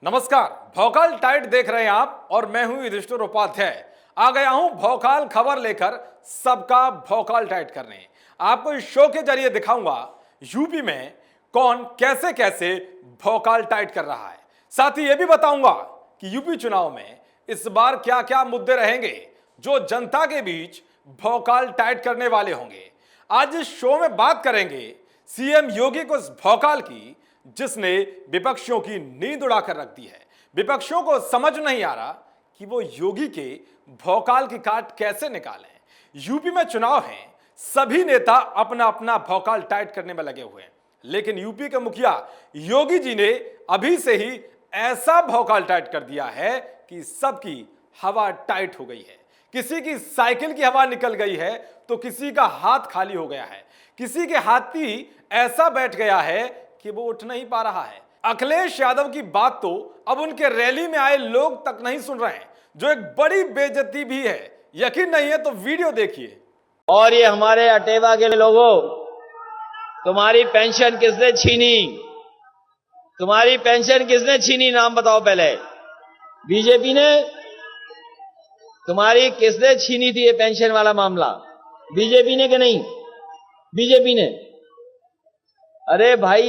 नमस्कार, भौकाल टाइट देख रहे हैं आप और मैं हूं युधिष्ठिर उपाध्याय। आ गया हूं भौकाल खबर लेकर सबका भौकाल टाइट करने। आपको इस शो के जरिए दिखाऊंगा यूपी में कौन कैसे कैसे भौकाल टाइट कर रहा है। साथ ही यह भी बताऊंगा कि यूपी चुनाव में इस बार क्या क्या मुद्दे रहेंगे जो जनता के बीच भौकाल टाइट करने वाले होंगे। आज इस शो में बात करेंगे सीएम योगी को इस भौकाल की जिसने विपक्षियों की नींद उड़ाकर रख दी है। विपक्षियों को समझ नहीं आ रहा कि वो योगी के भौकाल की काट कैसे निकालें। यूपी में चुनाव है, सभी नेता अपना अपना भौकाल टाइट करने में लगे हुए हैं, लेकिन यूपी के मुखिया योगी जी ने अभी से ही ऐसा भौकाल टाइट कर दिया है कि सबकी हवा टाइट हो गई है। किसी की साइकिल की हवा निकल गई है तो किसी का हाथ खाली हो गया है, किसी के हाथी ऐसा बैठ गया है कि वो उठ नहीं पा रहा है। अखिलेश यादव की बात तो अब उनके रैली में आए लोग तक नहीं सुन रहे हैं, जो एक बड़ी बेइज्जती भी है। यकीन नहीं है तो वीडियो देखिए। और ये हमारे अटेवा के लोगों, तुम्हारी पेंशन किसने छीनी? तुम्हारी पेंशन किसने छीनी? नाम बताओ पहले। बीजेपी ने? तुम्हारी किसने छीनी थी ये पेंशन वाला मामला? बीजेपी ने कि नहीं? बीजेपी ने। अरे भाई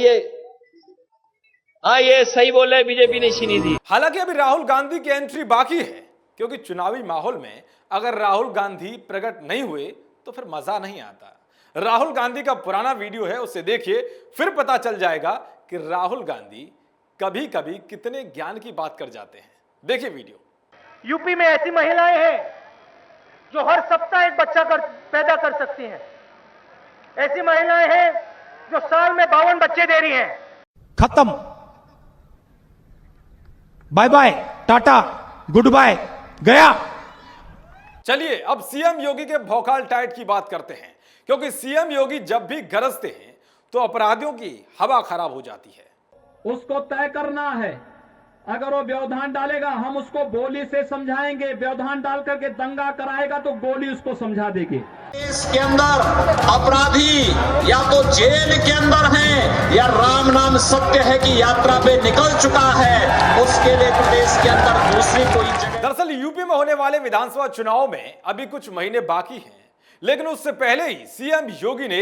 ये सही बोल रहे, बीजेपी ने छीनी थी। हालांकि अभी राहुल गांधी की एंट्री बाकी है, क्योंकि चुनावी माहौल में अगर राहुल गांधी प्रकट नहीं हुए तो फिर मजा नहीं आता। राहुल गांधी का पुराना वीडियो है, उसे देखिए, फिर पता चल जाएगा कि राहुल गांधी कभी कभी कितने ज्ञान की बात कर जाते हैं। देखिए वीडियो। यूपी में ऐसी महिलाएं हैं जो हर सप्ताह एक बच्चा पैदा कर सकती हैं। ऐसी महिलाएं हैं जो साल में 52 बच्चे दे रही हैं। खत्म, bye bye, tata, good, गया। चलिए अब सीएम योगी के भौकाल टाइट की बात करते हैं, क्योंकि सीएम योगी जब भी गरजते हैं तो अपराधियों की हवा खराब हो जाती है। उसको तय करना है, अगर वो व्यवधान डालेगा हम उसको गोली से समझाएंगे, व्यवधान डाल करके दंगा कराएगा तो गोली उसको समझा देंगे। इसके अंदर अपराधी या तो जेल के अंदर हैं या राम नाम सत्य है कि यात्रा पे निकल चुका है, उसके लिए प्रदेश के अंदर दूसरी कोई जगह। दरअसल यूपी में होने वाले विधानसभा चुनाव में अभी कुछ महीने बाकी हैं, लेकिन उससे पहले ही सीएम योगी ने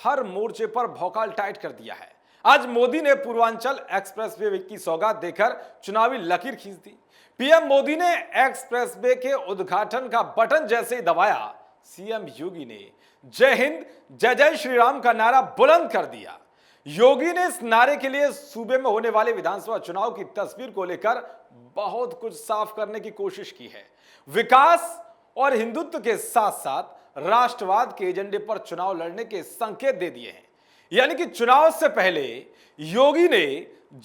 हर मोर्चे पर भौकाल टाइट कर दिया है। आज मोदी ने पूर्वांचल एक्सप्रेसवे की सौगात देकर चुनावी लकीर खींच दी। पीएम मोदी ने एक्सप्रेसवे के उद्घाटन का बटन जैसे ही दबाया, सीएम योगी ने जय हिंद जय जय श्री राम का नारा बुलंद कर दिया। योगी ने इस नारे के लिए सूबे में होने वाले विधानसभा चुनाव की तस्वीर को लेकर बहुत कुछ साफ करने की कोशिश की है। विकास और हिंदुत्व के साथ साथ राष्ट्रवाद के एजेंडे पर चुनाव लड़ने के संकेत दे दिए हैं। यानी कि चुनाव से पहले योगी ने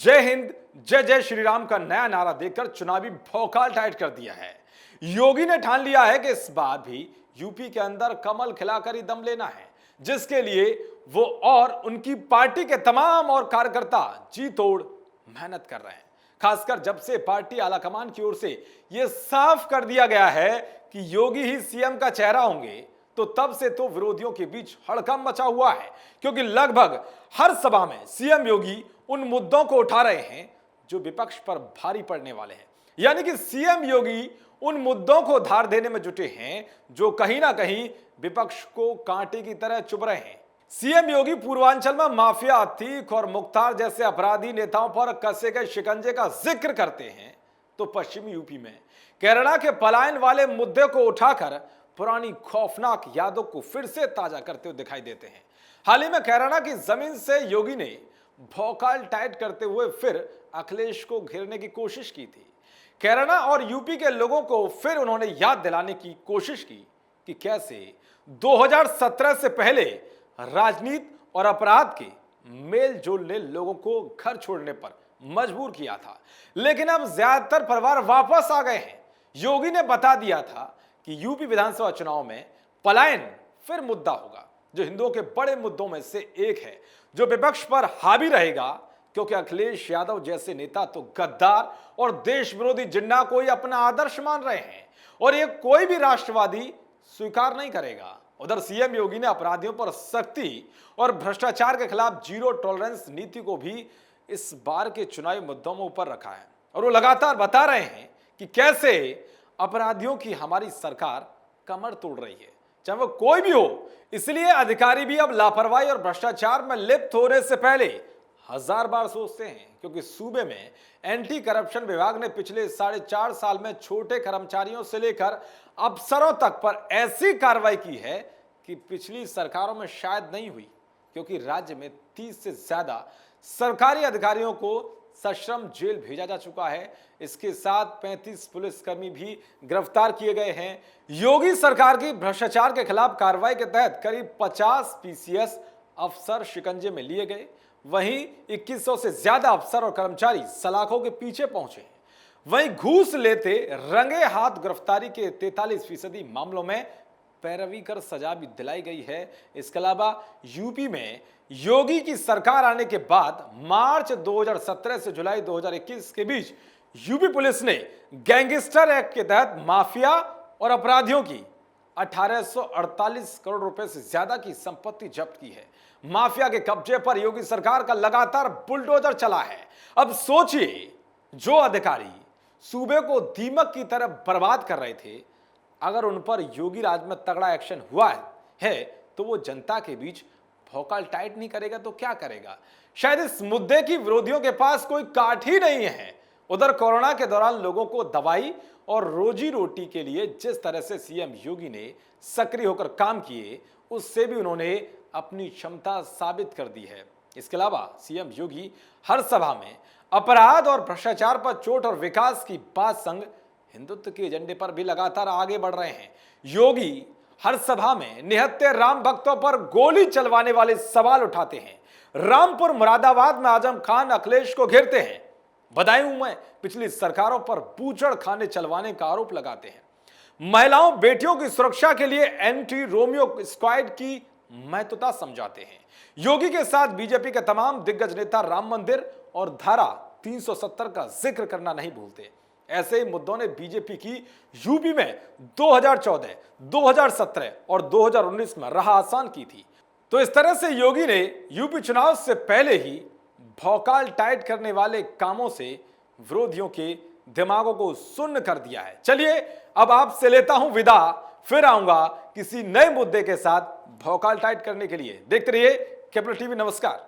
जय हिंद जय जय श्री राम का नया नारा देकर चुनावी भौकाल टाइट कर दिया है। योगी ने ठान लिया है कि इस बार भी यूपी के अंदर कमल खिलाकर ही दम लेना है, जिसके लिए वो और उनकी पार्टी के तमाम और कार्यकर्ता जी तोड़ मेहनत कर रहे हैं। खासकर जब से पार्टी आलाकमान की ओर से यह साफ कर दिया गया है कि योगी ही सीएम का चेहरा होंगे, तो तब से तो विरोधियों के बीच हड़कंप मचा हुआ है, क्योंकि लगभग हर सभा में सीएम योगी उन मुद्दों को उठा रहे हैं जो विपक्ष पर भारी पड़ने वाले हैं। यानी कि सीएम योगी उन मुद्दों को धार देने में जुटे हैं जो कहीं ना कहीं विपक्ष को कांटे की तरह चुभ रहे हैं। सीएम योगी पूर्वांचल में माफिया, अतीक और मुख्तार जैसे अपराधी नेताओं पर कसे गए शिकंजे का जिक्र करते हैं, तो पश्चिमी यूपी में कैराना के पलायन वाले मुद्दे को उठाकर पुरानी खौफनाक यादों को फिर से ताजा करते हुए दिखाई देते हैं। हाल ही में कैराना की जमीन से योगी ने भौकाल टाइट करते हुए फिर अखिलेश को घेरने की कोशिश की थी। कैराना और यूपी के लोगों को फिर उन्होंने याद दिलाने की कोशिश की कि कैसे 2017 से पहले राजनीति और अपराध के मेल जोल ने लोगों को घर छोड़ने पर मजबूर किया था, लेकिन अब ज्यादातर परिवार वापस आ गए हैं। योगी ने बता दिया था कि यूपी विधानसभा चुनाव में पलायन फिर मुद्दा होगा, जो हिंदुओं के बड़े मुद्दों में से एक है, जो विपक्ष पर हावी रहेगा, क्योंकि अखिलेश यादव जैसे नेता तो गद्दार और देश विरोधी जिन्ना को ही अपना आदर्श मान रहे हैं और ये कोई भी राष्ट्रवादी स्वीकार नहीं करेगा। उधर सीएम योगी ने अपराधियों पर सख्ती और भ्रष्टाचार के खिलाफ जीरो टॉलरेंस नीति को भी इस बार के चुनावी मुद्दों में ऊपर रखा है और वो लगातार बता रहे हैं कि कैसे अपराधियों की हमारी सरकार कमर तोड़ रही है, चाहे वो कोई भी हो। इसलिए अधिकारी भी अब लापरवाही और भ्रष्टाचार में लिप्त होने से पहले 1000 बार सोचते हैं, क्योंकि सूबे में एंटी करप्शन विभाग ने पिछले 4.5 साल में छोटे कर्मचारियों से लेकर अफसरों तक पर ऐसी कार्रवाई की है कि पिछली सरकारों में शायद नहीं हुई, क्योंकि राज्य में 30 से ज्यादा सरकारी अधिकारियों को सश्रम जेल भेजा जा चुका है। इसके साथ 35 पुलिसकर्मी भी गिरफ्तार किए गए हैं। योगी सरकार की भ्रष्टाचार के खिलाफ कार्रवाई के तहत करीब 50 पीसीएस अफसर शिकंजे में लिए गए। वहीं 2100 से ज्यादा अफसर और कर्मचारी सलाखों के पीछे पहुंचे। वहीं घूस लेते रंगे हाथ गिरफ्तारी के 43% मामलों में पैरवी कर सजा भी दिलाई गई है। इसके अलावा यूपी में योगी की सरकार आने के बाद मार्च 2017 से जुलाई 2021 के बीच यूपी पुलिस ने गैंगस्टर एक्ट के तहत माफिया और अपराधियों की 1848 करोड़ रुपए से ज्यादा की संपत्ति जब्त की है। माफिया के कब्जे पर योगी सरकार का लगातार बुलडोजर चला है। अब सोचिए, जो अधिकारी सूबे को दीमक की तरह बर्बाद कर रहे थे, अगर उन पर योगी राज में तगड़ा एक्शन हुआ है तो वो जनता के बीच भौकाल टाइट नहीं करेगा तो क्या करेगा? शायद इस मुद्दे की विरोधियों के पास कोई काट ही नहीं है। उधर कोरोना के दौरान लोगों को दवाई और रोजी रोटी के लिए जिस तरह से सीएम योगी ने सक्रिय होकर काम किए, उससे भी उन्होंने अपनी क्षमता साबित कर दी है। इसके अलावा सीएम योगी हर सभा में अपराध और भ्रष्टाचार पर चोट और विकास की बात संग हिंदुत्व के एजेंडे पर भी लगातार आगे बढ़ रहे हैं। योगी हर सभा में निहत्थे राम भक्तों पर गोली चलवाने वाले सवाल उठाते हैं। रामपुर मुरादाबाद में आजम खान अखिलेश को घेरते हैं। बदायूं में पिछली सरकारों पर बूचड़ खाने चलवाने का आरोप लगाते हैं। महिलाओं बेटियों की सुरक्षा के लिए एंटी रोमियो स्क्वाड की महत्वता समझाते हैं। योगी के साथ बीजेपी के तमाम दिग्गज नेता राम मंदिर और धारा 370 का जिक्र करना नहीं भूलते। ऐसे मुद्दों ने बीजेपी की यूपी में 2014, 2017 और 2019 में राह आसान की थी। तो इस तरह से योगी ने यूपी चुनाव से पहले ही भौकाल टाइट करने वाले कामों से विरोधियों के दिमागों को सुन्न कर दिया है। चलिए अब आपसे लेता हूं विदा, फिर आऊंगा किसी नए मुद्दे के साथ भौकाल टाइट करने के लिए। देखते रहिए कैपिटल टीवी। नमस्कार।